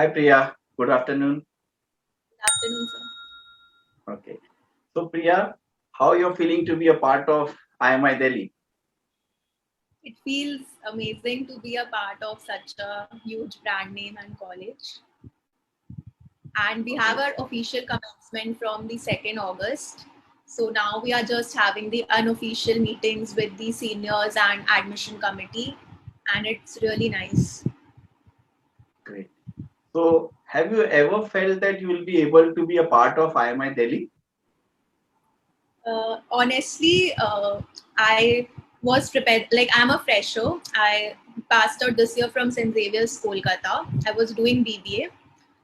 Hi Priya, good afternoon. Good afternoon, sir. Okay. So Priya, how you're feeling to be a part of IMI Delhi? It feels amazing to be a part of such a huge brand name and college. And we have Okay. our official commencement from the 2nd August. So now we are just having the unofficial meetings with the seniors and admission committee. And it's really nice. Great. So have you ever felt that you will be able to be a part of IMI Delhi? Honestly, I was prepared. Like, I'm a fresher. I passed out this year from St. Xavier's, Kolkata. I was doing BBA.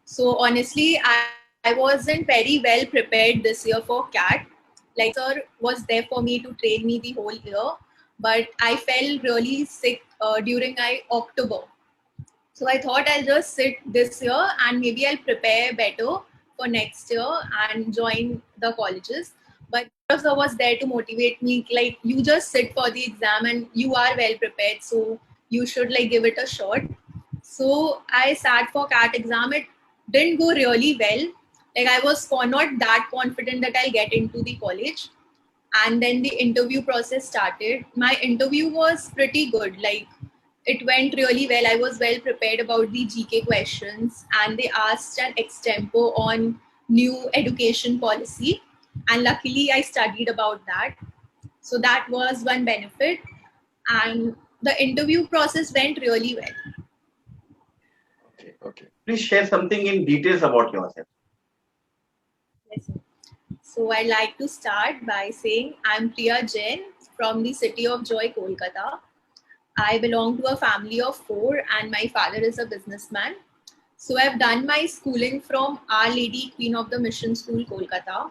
So honestly, I wasn't very well prepared this year for CAT. Like sir was there for me to train me the whole year, but I fell really sick during October. So I thought I'll just sit this year and maybe I'll prepare better for next year and join the colleges. But sir was there to motivate me. Like you just sit for the exam and you are well prepared, so you should like give it a shot. So I sat for CAT exam. It didn't go really well. Like I was not that confident that I'll get into the college. And then the interview process started. My interview was pretty good. Like it went really well. I was well prepared about the GK questions, and they asked an extempo on new education policy. And luckily, I studied about that. So that was one benefit. And the interview process went really well. Okay. Okay. Please share something in details about yourself. Yes, sir. So I'd like to start by saying I'm Priya Jain from the city of Joy, Kolkata. I belong to a family of four, and my father is a businessman. So I've done my schooling from Our Lady Queen of the Mission School, Kolkata.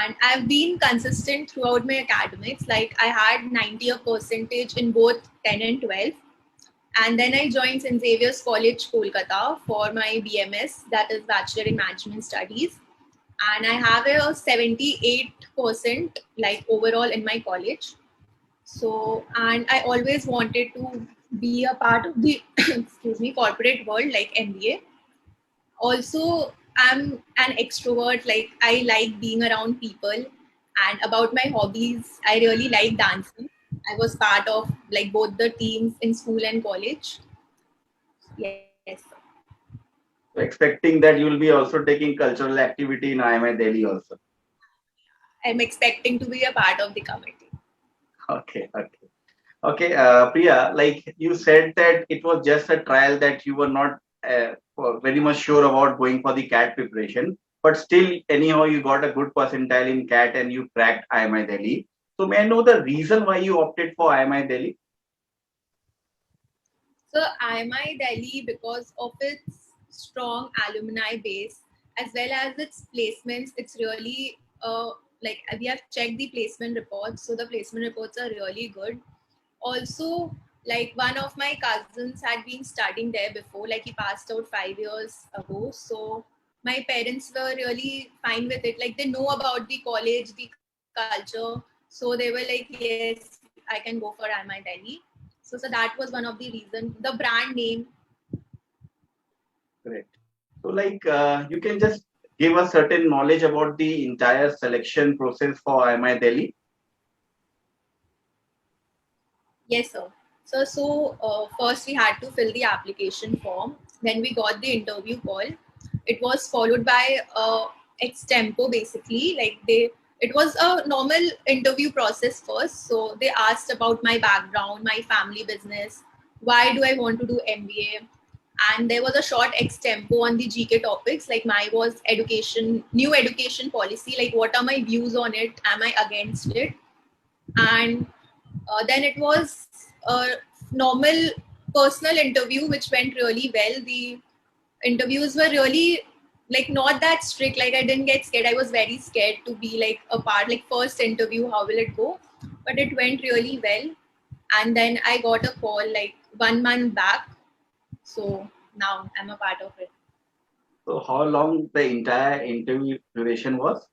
And I've been consistent throughout my academics. Like I had 90 percentage in both 10 and 12. And then I joined St. Xavier's College, Kolkata for my BMS, that is Bachelor in Management Studies. And I have a 78% like overall in my college. So, and I always wanted to be a part of the excuse me corporate world like MBA. Also, I'm an extrovert. Like I like being around people. And about my hobbies, I really like dancing. I was part of like both the teams in school and college. Yes, So expecting that you will be also taking cultural activity in IMI Delhi also. I'm expecting to be a part of the committee. Okay. Okay. Okay, Priya, like you said that it was just a trial that you were not very much sure about going for the CAT preparation, but still, anyhow, you got a good percentile in CAT and you cracked IMI Delhi. So, may I know the reason why you opted for IMI Delhi? So IMI Delhi, because of its strong alumni base as well as its placements, it's really like we have checked the placement reports. So the placement reports are really good. Also, like one of my cousins had been studying there before, like he passed out 5 years ago. So my parents were really fine with it. Like they know about the college, the culture. So they were like, yes, I can go for IMI Delhi. So that was one of the reason. The brand name. Great. So, like, you can just give us certain knowledge about the entire selection process for IMI Delhi. Yes, sir. So first we had to fill the application form. Then we got the interview call. It was followed by extempo basically. Like it was a normal interview process first. So they asked about my background, my family business, why do I want to do MBA, and there was a short extempo on the GK topics. Like my was education, new education policy. Like what are my views on it? Am I against it? And then it was a normal personal interview which went really well. The interviews were really like not that strict. Like I didn't get scared. I was very scared to be like a part, like first interview, how will it go? But it went really well. And then I got a call like 1 month back. So now I'm a part of it. So, how long the entire interview duration was?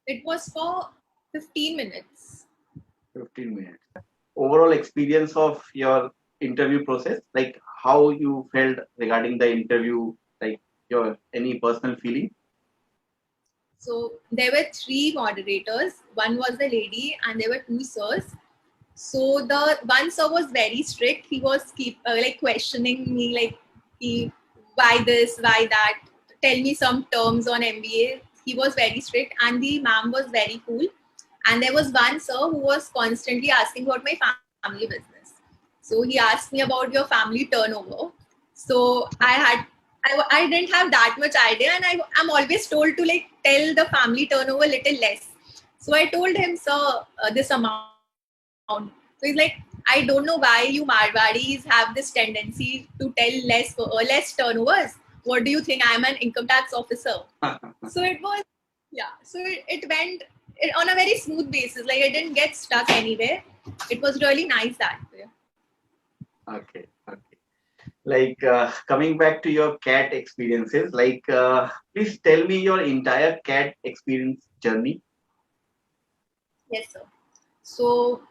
It was for 15 minutes. 15 minutes. Overall experience of your interview process? Like how you felt regarding the interview, like your any personal feeling? So there were three moderators. One was the lady, and there were two sirs. So the one sir was very strict. He was keep like questioning me, like he, why this, why that. Tell me some terms on MBA. He was very strict, and the ma'am was very cool. And there was one sir who was constantly asking about my family business. So he asked me about your family turnover. So I didn't have that much idea, and I'm always told to like tell the family turnover little less. So I told him, sir, this amount. So he's like, I don't know why you Marwadis have this tendency to tell less turnovers. What do you think? I'm an income tax officer. So it was, yeah. So it went on a very smooth basis. Like I didn't get stuck anywhere. It was really nice that way. Okay, okay. Like coming back to your CAT experiences, like please tell me your entire CAT experience journey. Yes, sir. So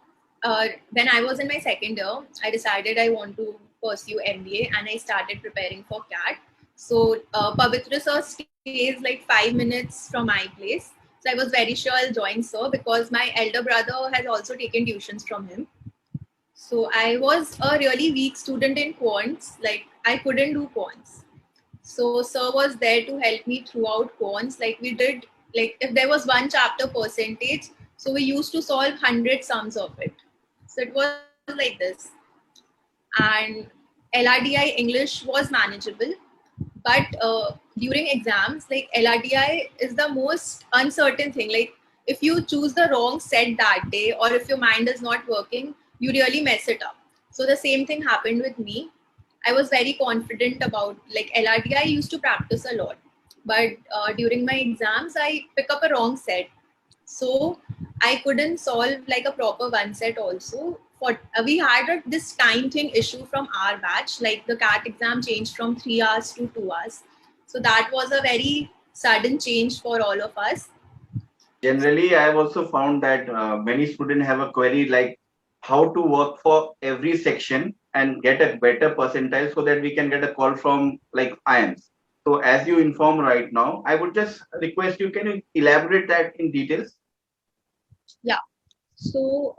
when I was in my second year, I decided I want to pursue MBA, and I started preparing for CAT. So Pavitra sir stays like 5 minutes from my place. So I was very sure I'll join sir because my elder brother has also taken tuitions from him. So I was a really weak student in quants. Like I couldn't do quants. So sir was there to help me throughout quants. Like we did, like if there was one chapter percentage, so we used to solve 100 sums of it. So it was like this. And LRDI English was manageable, but during exams, like LRDI is the most uncertain thing. Like if you choose the wrong set that day, or if your mind is not working, you really mess it up. So the same thing happened with me. I was very confident about like LRDI. I used to practice a lot, but during my exams, I pick up a wrong set. So I couldn't solve like a proper one set also. For we had this time thing issue from our batch, like the CAT exam changed from 3 hours to 2 hours. So that was a very sudden change for all of us. Generally, I have also found that many students have a query like how to work for every section and get a better percentile so that we can get a call from like IIMS. So as you inform right now, I would just request you, can you elaborate that in details? Yeah. So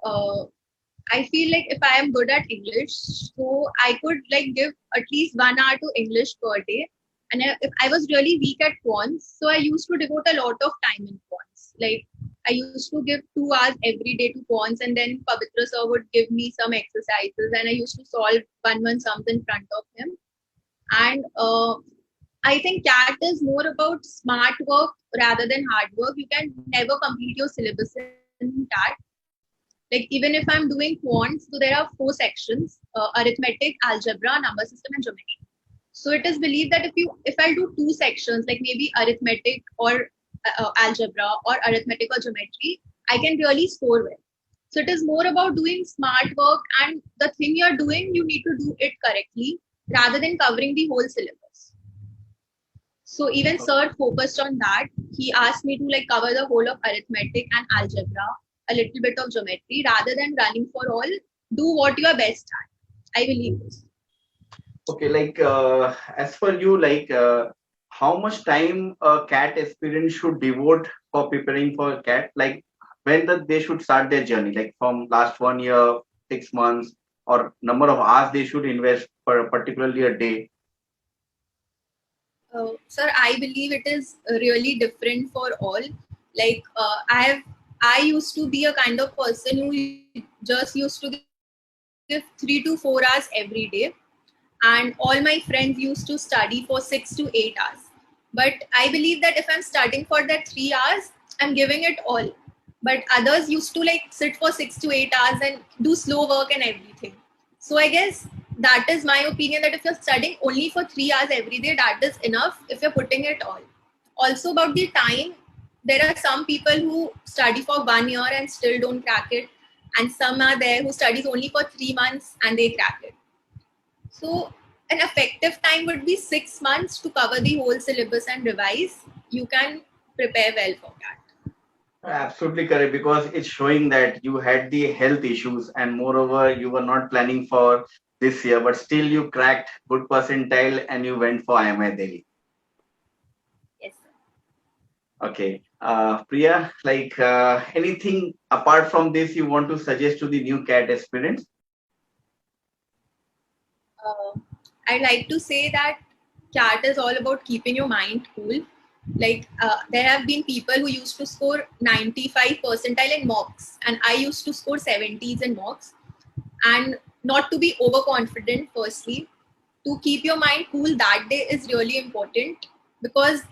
I feel like if I am good at English, so I could like give at least 1 hour to English per day. And if I was really weak at quants, so I used to devote a lot of time in quants. Like I used to give 2 hours every day to quants, and then Pavitra sir would give me some exercises, and I used to solve one sums in front of him. And I think CAT is more about smart work rather than hard work. You can never complete your syllabus in CAT. Like even if I'm doing quants, so there are 4 sections: arithmetic, algebra, number system, and geometry. So it is believed that if I do 2 sections, like maybe arithmetic or algebra, or arithmetic or geometry, I can really score well. So it is more about doing smart work, and the thing you're doing, you need to do it correctly rather than covering the whole syllabus. So even sir focused on that. He asked me to like cover the whole of arithmetic and algebra, a little bit of geometry, rather than running for all. Do what you are best at. I believe this. Okay, like as for you, like how much time a CAT aspirant should devote for preparing for CAT? Like when they should start their journey, like from last 1 year, 6 months, or number of hours they should invest for particularly a day. Sir, I believe it is really different for all. Like I used to be a kind of person who just used to give 3 to 4 hours every day, and all my friends used to study for 6 to 8 hours. But I believe that if I'm studying for that 3 hours, I'm giving it all. But others used to like sit for 6 to 8 hours and do slow work and everything. So I guess that is my opinion, that if you're studying only for 3 hours every day, that is enough if you're putting it all. Also about the time, there are some people who study for 1 year and still don't crack it, and some are there who studies only for 3 months and they crack it. So an effective time would be 6 months to cover the whole syllabus and revise. You can prepare well for that. Absolutely correct, because it's showing that you had the health issues, and moreover, you were not planning for this year, but still you cracked good percentile and you went for IMI Delhi. Yes. Okay. Priya, like anything apart from this you want to suggest to the new CAT aspirants? I'd like to say that CAT is all about keeping your mind cool. Like there have been people who used to score 95 percentile in mocks, and I used to score 70s in mocks. And not to be overconfident, firstly, to keep your mind cool that day is really important, because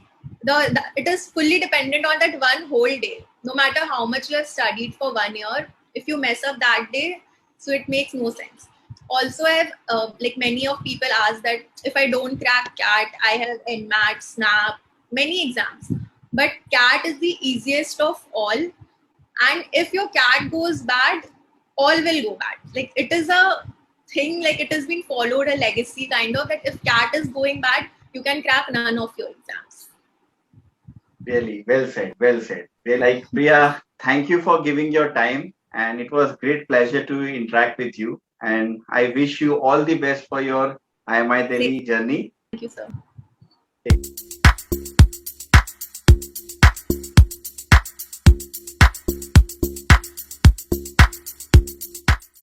it is fully dependent on that one whole day. No matter how much you have studied for 1 year, if you mess up that day, so it makes no sense. Also, I've like many of people ask that if I don't crack CAT, I have NMAT, SNAP, many exams, but CAT is the easiest of all. And if your CAT goes bad, all will go bad. Like it is a thing, like it has been followed, a legacy kind of, that if CAT is going bad, you can crack none of your exams. Really, well said, well said. Really, like Priya, thank you for giving your time, and it was great pleasure to interact with you. And I wish you all the best for your IMI Say Delhi journey. thank you, sir.